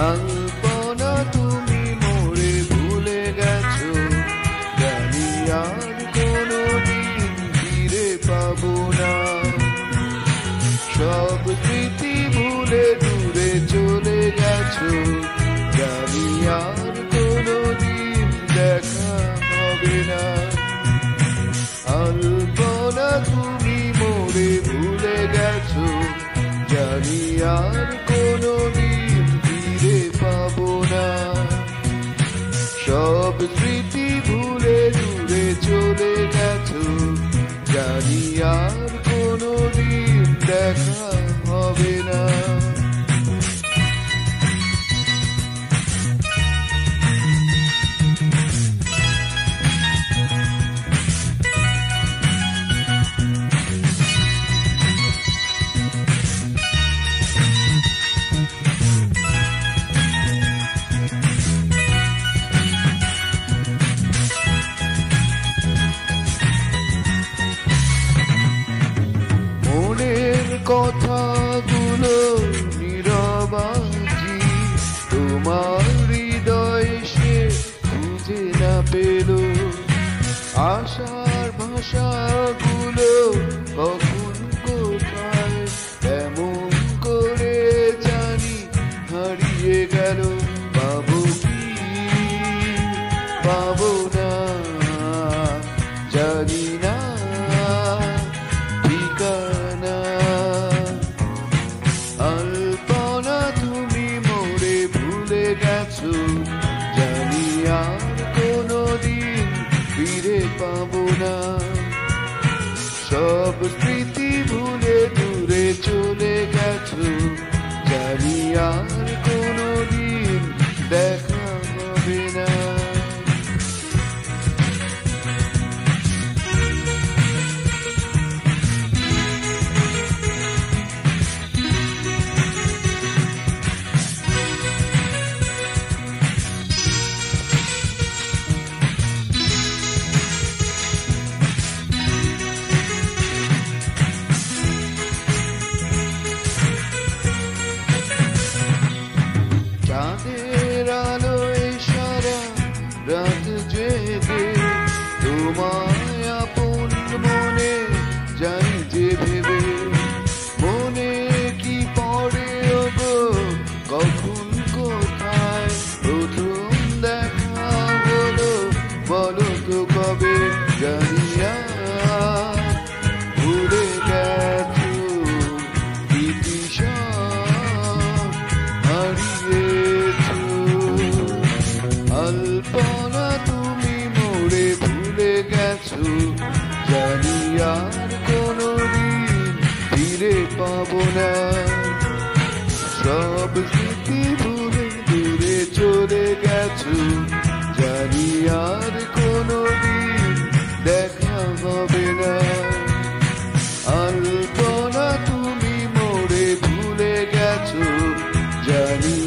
আলপনা তুমি মোরে ভুলে গেছো, জানি আর কোনোদিন ফিরে পাবো না। সব স্মৃতি ভুলে দূরে চলে গেছো, জানি আর কোনোদিন দেখা হবে না। আলপনা তুমি মোরে ভুলে গেছো, জানি আর কোনোদিন ফিরে পাবো না। সব স্মৃতি ভুলে দূরে চলে গেছো, জানি আর কোনোদিন দেখা হবে না। কথাগুলো নীরবাজি তোমার হৃদয় সে খুঁজে না পেল, আশার ভাষাগুলো কখন কোথায় এমন করে জানি হারিয়ে গেল। পাবো কি পাবো না জানি না ঠিকানা। আলপনা তুমি মোরে ভুলে গেছো, জানি আর কোনোদিন ফিরে পাবো না। সব স্মৃতি ভুলে দূরে চলে গেছো, জানি আর কোনোদিন দেখা হবে না। চাঁদের আলোয় সারা রাত জেগে তোমায় আপন মনে যাই যে ভেবে, মনে কি পড়ে ওগো কখন কোথায় প্রথম দেখা হলো বলো তো কবে। জানি আর ভুলে গেছো ইতিহাস হারিয়েছো। আলপনা তুমি মোরে ভুলে গেছো, জানি আর কোনোদিন ফিরে পাবো না। সব স্মৃতি ভুলে দূরে চলে গেছো, জানি আর কোনোদিন দেখা হবে না। আলপনা তুমি মোরে ভুলে গেছো, জানি